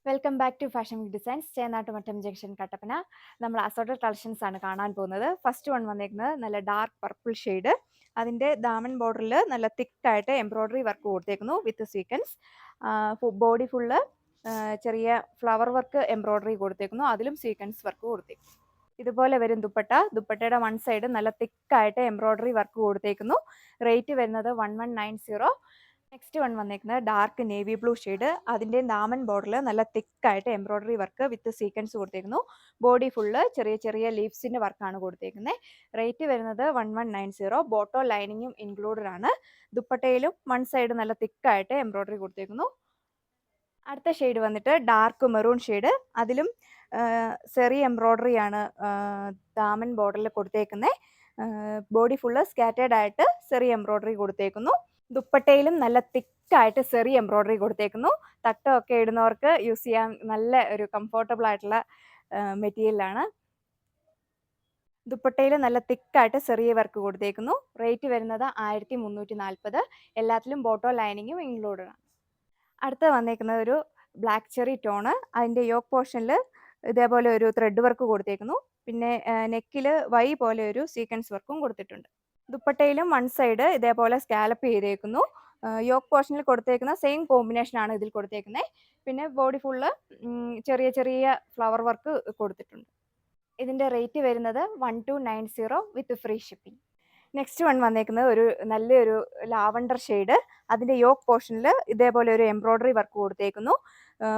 Welcome back to fashion week designs. Chennattumattam junction Kattappana. നമ്മൾ assorted collections ആണ് കാണാൻ പോകുന്നത്. ഫസ്റ്റ് വൺ വന്നേക്കുന്നത് നല്ല ഡാർക്ക് പർപ്പിൾ ഷെയ്ഡ്. അതിൻ്റെ ദാമൻ ബോർഡറിൽ നല്ല തിക്കായിട്ട് എംബ്രോയ്ഡറി വർക്ക് കൊടുത്തേക്കുന്നു വിത്ത് സീക്വൻസ്. ബോഡി ഫുള്ള് ചെറിയ ഫ്ലവർ വർക്ക് എംബ്രോയ്ഡറി കൊടുത്തേക്കുന്നു, അതിലും സീക്വൻസ് വർക്ക് കൊടുത്തേക്കുന്നു. ഇതുപോലെ വരും ദുപ്പട്ടയുടെ വൺ സൈഡ് നല്ല തിക്കായിട്ട് എംബ്രോയ്ഡറി വർക്ക് കൊടുത്തേക്കുന്നു. റേറ്റ് വരുന്നത് 1190. നെക്സ്റ്റ് വൺ വന്നേക്കുന്നത് ഡാർക്ക് നേവി ബ്ലൂ ഷെയ്ഡ്. അതിൻ്റെ ദാമൻ ബോർഡറിൽ നല്ല തിക്കായിട്ട് എംബ്രോയ്ഡറി വർക്ക് വിത്ത് സീക്വൻസ് കൊടുത്തേക്കുന്നു. ബോഡി ഫുള്ള് ചെറിയ ചെറിയ ലീവ്സിൻ്റെ വർക്കാണ് കൊടുത്തേക്കുന്നത്. റേറ്റ് വരുന്നത് 1190. ബോട്ടോ ലൈനിങ്ങും ഇൻക്ലൂഡഡ് ആണ്. ദുപ്പട്ടയിലും വൺ സൈഡ് നല്ല തിക്കായിട്ട് എംബ്രോയ്ഡറി കൊടുത്തേക്കുന്നു. അടുത്ത ഷെയ്ഡ് വന്നിട്ട് ഡാർക്ക് മെറൂൺ ഷെയ്ഡ്. അതിലും സെറി എംബ്രോയ്ഡറി ആണ് ദാമൻ ബോർഡറിൽ കൊടുത്തേക്കുന്നത്. ബോഡി ഫുള്ള് സ്കാറ്റേഡ് ആയിട്ട് സെറി എംബ്രോയ്ഡറി കൊടുത്തേക്കുന്നു. ദുപ്പട്ടയിലും നല്ല തിക്കായിട്ട് സെറി എംബ്രോയ്ഡറി കൊടുത്തേക്കുന്നു. തട്ടമൊക്കെ ഇടുന്നവർക്ക് യൂസ് ചെയ്യാൻ നല്ല ഒരു കംഫർട്ടബിൾ ആയിട്ടുള്ള മെറ്റീരിയലാണ്. ദുപ്പട്ടയിൽ നല്ല തിക്കായിട്ട് സെറി വർക്ക് കൊടുത്തേക്കുന്നു. റേറ്റ് വരുന്നത് 1340. എല്ലാത്തിലും ബോട്ടോ ലൈനിങ്ങും ഇൻക്ലൂഡഡ് ആണ്. അടുത്ത വന്നേക്കുന്നത് ഒരു ബ്ലാക്ക് ചെറി ടോണ്. അതിൻ്റെ യോക്ക് പോർഷനിൽ ഇതേപോലെ ഒരു ത്രെഡ് വർക്ക് കൊടുത്തേക്കുന്നു. പിന്നെ നെക്കിൽ വൈ പോലെ ഒരു സീക്വൻസ് വർക്കും കൊടുത്തിട്ടുണ്ട്. ദുപ്പട്ടയിലും വൺ സൈഡ് ഇതേപോലെ സ്കാലപ്പ് ചെയ്തേക്കുന്നു. യോക്ക് പോർഷനിൽ കൊടുത്തേക്കുന്ന സെയിം കോമ്പിനേഷനാണ് ഇതിൽ കൊടുത്തേക്കുന്നത്. പിന്നെ ബോഡി ഫുള്ള് ചെറിയ ചെറിയ ഫ്ലവർ വർക്ക് കൊടുത്തിട്ടുണ്ട്. ഇതിൻ്റെ റേറ്റ് വരുന്നത് 1290 വിത്ത് ഫ്രീ ഷിപ്പിംഗ്. നെക്സ്റ്റ് വൺ വന്നേക്കുന്നത് ഒരു നല്ലൊരു ലാവണ്ടർ ഷെയ്ഡ്. അതിൻ്റെ യോക്ക് പോർഷനിൽ ഇതേപോലെ ഒരു എംബ്രോയ്ഡറി വർക്ക് കൊടുത്തേക്കുന്നു.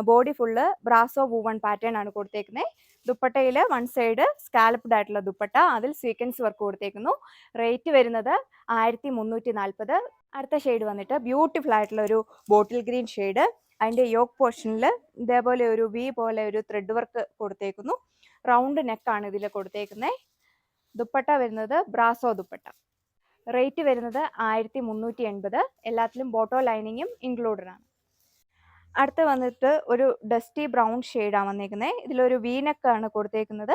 Body full brasso woven pattern ആണ് കൊടുത്തേക്കുന്നത്. ദുപ്പട്ടയിൽ വൺ സൈഡ് സ്കാലപ്ഡ് ആയിട്ടുള്ള ദുപ്പട്ട, അതിൽ സീക്വൻസ് വർക്ക് കൊടുത്തേക്കുന്നു. റേറ്റ് വരുന്നത് 1340. അടുത്ത ഷെയ്ഡ് വന്നിട്ട് ബ്യൂട്ടിഫുൾ ആയിട്ടുള്ള ഒരു ബോട്ടിൽ ഗ്രീൻ ഷെയ്ഡ്. അതിൻ്റെ യോക്ക് പോർഷനിൽ ഇതേപോലെ ഒരു വി പോലെ ഒരു ത്രെഡ് വർക്ക് കൊടുത്തേക്കുന്നു. റൗണ്ട് നെക്കാണ് ഇതിൽ കൊടുത്തേക്കുന്നത്. ദുപ്പട്ട വരുന്നത് ബ്രാസോ ദുപ്പട്ട. റേറ്റ് വരുന്നത് 1380. എല്ലാത്തിലും ബോട്ടോ ലൈനിങ്ങും ഇൻക്ലൂഡഡ് ആണ്. അടുത്ത് വന്നിട്ട് ഒരു ഡസ്റ്റി ബ്രൗൺ ഷെയ്ഡാണ് വന്നേക്കുന്നത്. ഇതിലൊരു വീനക്കാണ് കൊടുത്തേക്കുന്നത്.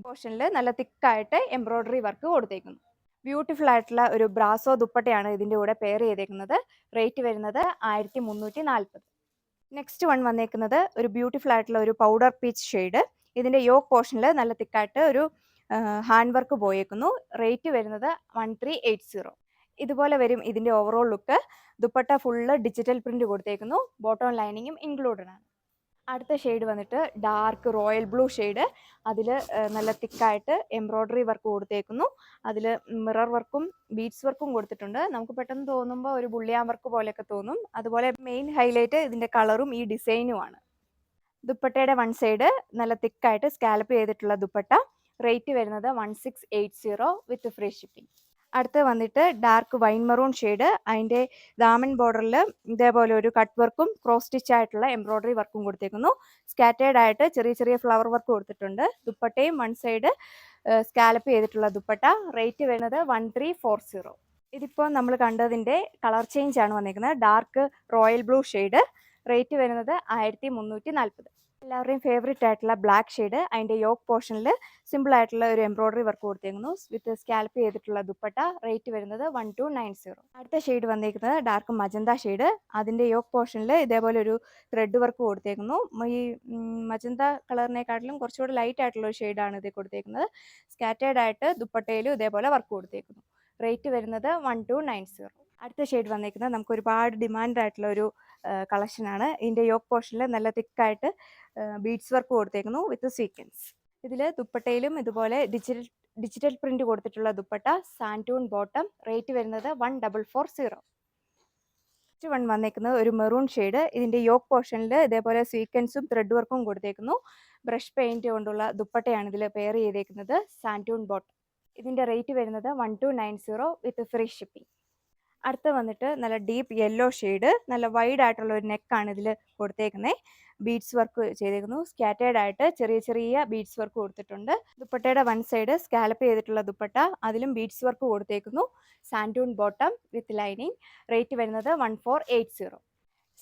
പോർഷനിൽ നല്ല തിക്കായിട്ട് എംബ്രോയ്ഡറി വർക്ക് കൊടുത്തേക്കുന്നു. ബ്യൂട്ടിഫുൾ ആയിട്ടുള്ള ഒരു ബ്രാസോ ദുപ്പട്ടയാണ് ഇതിൻ്റെ കൂടെ പെയർ ചെയ്തേക്കുന്നത്. റേറ്റ് വരുന്നത് 1340. നെക്സ്റ്റ് വൺ വന്നേക്കുന്നത് ഒരു ബ്യൂട്ടിഫുൾ ആയിട്ടുള്ള ഒരു പൗഡർ പീച്ച് ഷെയ്ഡ്. ഇതിൻ്റെ യോക്ക് പോർഷനിൽ നല്ല തിക്കായിട്ട് ഒരു ഹാൻഡ് വർക്ക് പോയേക്കുന്നു. റേറ്റ് വരുന്നത് 1380. ഇതുപോലെ വരും ഇതിൻ്റെ overall look. Dupatta full digital print കൊടുത്തേക്കുന്നു. ബോട്ടം ലൈനിങ്ങും ഇൻക്ലൂഡഡ് ആണ്. അടുത്ത ഷെയ്ഡ് വന്നിട്ട് ഡാർക്ക് റോയൽ ബ്ലൂ ഷെയ്ഡ്. അതിൽ നല്ല തിക്കായിട്ട് എംബ്രോയ്ഡറി വർക്ക് കൊടുത്തേക്കുന്നു. അതിൽ മിറർ വർക്കും ബീഡ്സ് വർക്കും കൊടുത്തിട്ടുണ്ട്. നമുക്ക് പെട്ടെന്ന് തോന്നുമ്പോൾ ഒരു ബുള്ളിയാൻ വർക്ക് പോലെയൊക്കെ തോന്നും. അതുപോലെ മെയിൻ ഹൈലൈറ്റ് ഇതിൻ്റെ കളറും ഈ ഡിസൈനുമാണ്. ദുപ്പട്ടയുടെ വൺ സൈഡ് നല്ല തിക്കായിട്ട് സ്കാലപ്പ് ചെയ്തിട്ടുള്ള ദുപ്പട്ട. റേറ്റ് വരുന്നത് 1680 വിത്ത് ഫ്രീ ഷിപ്പിംഗ്. അടുത്ത് വന്നിട്ട് ഡാർക്ക് വൈൻ മെറൂൺ ഷെയ്ഡ്. അതിൻ്റെ ദാമൻ ബോർഡറിൽ ഇതേപോലെ ഒരു കട്ട് വർക്കും ക്രോസ് സ്റ്റിച്ച് ആയിട്ടുള്ള എംബ്രോയ്ഡറി വർക്കും കൊടുത്തേക്കുന്നു. സ്കാറ്റേഡ് ആയിട്ട് ചെറിയ ചെറിയ ഫ്ലവർ വർക്ക് കൊടുത്തിട്ടുണ്ട്. ദുപ്പട്ടയും വൺ സൈഡ് സ്കാലപ്പ് ചെയ്തിട്ടുള്ള ദുപ്പട്ട. റേറ്റ് വരുന്നത് 1340. ഇതിപ്പോൾ നമ്മൾ കണ്ടതിൻ്റെ കളർ ചേഞ്ച് ആണ് വന്നിരിക്കുന്നത്. Dark royal blue shade. Rate വരുന്നത് 1340. എല്ലാവരുടെയും ഫേവറേറ്റ് ആയിട്ടുള്ള ബ്ലാക്ക് ഷെയ്ഡ്. അതിൻ്റെ യോക്ക് പോർഷനിൽ സിമ്പിൾ ആയിട്ടുള്ള ഒരു എംബ്രോയ്ഡറി വർക്ക് കൊടുത്തേക്കുന്നു വിത്ത് സ്കാൽപ്പ് ചെയ്തിട്ടുള്ള ദുപ്പട്ട. റേറ്റ് വരുന്നത് 1290. അടുത്ത ഷെയ്ഡ് വന്നിരിക്കുന്നത് ഡാർക്ക് മജന്ത ഷെയ്ഡ്. അതിൻ്റെ യോക്ക് പോർഷനിൽ ഇതേപോലെ ഒരു ത്രെഡ് വർക്ക് കൊടുത്തേക്കുന്നു. ഈ മജന്ത കളറിനെക്കാട്ടിലും കുറച്ചുകൂടി ലൈറ്റ് ആയിട്ടുള്ള ഒരു ഷെയ്ഡാണ് ഇത് കൊടുത്തേക്കുന്നത്. സ്കാറ്റേഡ് ആയിട്ട് ദുപ്പട്ടയിലും ഇതേപോലെ വർക്ക് കൊടുത്തേക്കുന്നു. റേറ്റ് വരുന്നത് 1290. അടുത്ത ഷെയ്ഡ് വന്നിരിക്കുന്നത് നമുക്ക് ഒരുപാട് ഡിമാൻഡ് ആയിട്ടുള്ള ഒരു കളക്ഷനാണ്. ഇതിൻ്റെ യോക്ക് പോർഷനിൽ നല്ല തിക്കായിട്ട് ബീഡ്സ് വർക്ക് കൊടുത്തേക്കുന്നു വിത്ത് സീക്വൻസ്. ഇതിൽ ദുപ്പട്ടയിലും ഇതുപോലെ ഡിജിറ്റൽ പ്രിന്റ് കൊടുത്തിട്ടുള്ള ദുപ്പട്ട, സാൻറ്റൂൺ ബോട്ടം. റേറ്റ് വരുന്നത് 1440. നെക്സ്റ്റ് വൺ വന്നേക്കുന്നത് ഒരു മെറൂൺ ഷെയ്ഡ്. ഇതിൻ്റെ യോക്ക് പോർഷനിൽ ഇതേപോലെ സീക്വൻസും ത്രെഡ് വർക്കും കൊടുത്തേക്കുന്നു. ബ്രഷ് പെയിന്റ് കൊണ്ടുള്ള ദുപ്പട്ടയാണ് ഇതിൽ പെയർ ചെയ്തേക്കുന്നത്. സാൻറ്റൂൺ ബോട്ടം. ഇതിൻ്റെ റേറ്റ് വരുന്നത് 1290 വിത്ത് ഫ്രീ ഷിപ്പിംഗ്. അടുത്ത് വന്നിട്ട് നല്ല ഡീപ്പ് യെല്ലോ ഷെയ്ഡ്. നല്ല വൈഡ് ആയിട്ടുള്ള ഒരു നെക്കാണ് ഇതിൽ കൊടുത്തേക്കുന്നത്. Beads work ചെയ്തേക്കുന്നു. സ്കാറ്റേഡ് ആയിട്ട് ചെറിയ ചെറിയ ബീഡ്സ് വർക്ക് കൊടുത്തിട്ടുണ്ട്. ദുപ്പട്ടയുടെ വൺ സൈഡ് സ്കാലപ്പ് ചെയ്തിട്ടുള്ള ദുപ്പട്ട, അതിലും ബീഡ്സ് വർക്ക് കൊടുത്തേക്കുന്നു. Santoon bottom with lining. Rate വരുന്നത് 1480.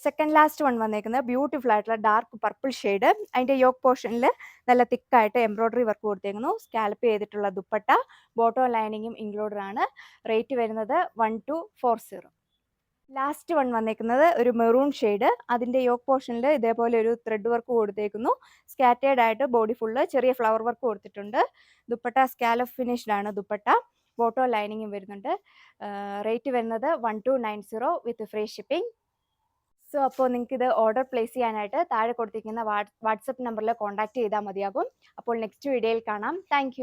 സെക്കൻഡ് ലാസ്റ്റ് വൺ വന്നേക്കുന്നത് ബ്യൂട്ടിഫുൾ ആയിട്ടുള്ള ഡാർക്ക് പർപ്പിൾ ഷെയ്ഡ്. അതിൻ്റെ യോക്ക് പോർഷനിൽ നല്ല തിക്കായിട്ട് എംബ്രോയ്ഡറി വർക്ക് കൊടുത്തേക്കുന്നു. സ്കാലപ്പ് ചെയ്തിട്ടുള്ള ദുപ്പട്ട, ബോട്ടോ ലൈനിങ്ങും ഇൻക്ലൂഡഡ് ആണ്. റേറ്റ് വരുന്നത് 1240. ലാസ്റ്റ് വൺ വന്നേക്കുന്നത് ഒരു മെറൂൺ ഷെയ്ഡ്. അതിൻ്റെ യോക്ക് പോർഷനിൽ ഇതേപോലെ ഒരു ത്രെഡ് വർക്ക് കൊടുത്തേക്കുന്നു. സ്കാറ്റേർഡ് ആയിട്ട് ബോഡി ഫുള്ള് ചെറിയ ഫ്ലവർ വർക്ക് കൊടുത്തിട്ടുണ്ട്. ദുപ്പട്ട സ്കാലപ്പ് ഫിനിഷ്ഡ് ആണ് ദുപ്പട്ട. ബോട്ടോ ലൈനിങ്ങും വരുന്നുണ്ട്. റേറ്റ് വരുന്നത് 1290 വിത്ത് ഫ്രീ ഷിപ്പിംഗ്. സോ അപ്പോൾ നിങ്ങൾക്ക് ഇത് ഓർഡർ പ്ലേസ് ചെയ്യാനായിട്ട് താഴെ കൊടുത്തിരിക്കുന്ന വാട്സപ്പ് നമ്പറിൽ കോൺടാക്ട് ചെയ്താൽ മതിയാകും. അപ്പോൾ നെക്സ്റ്റ് വീഡിയോയിൽ കാണാം. താങ്ക്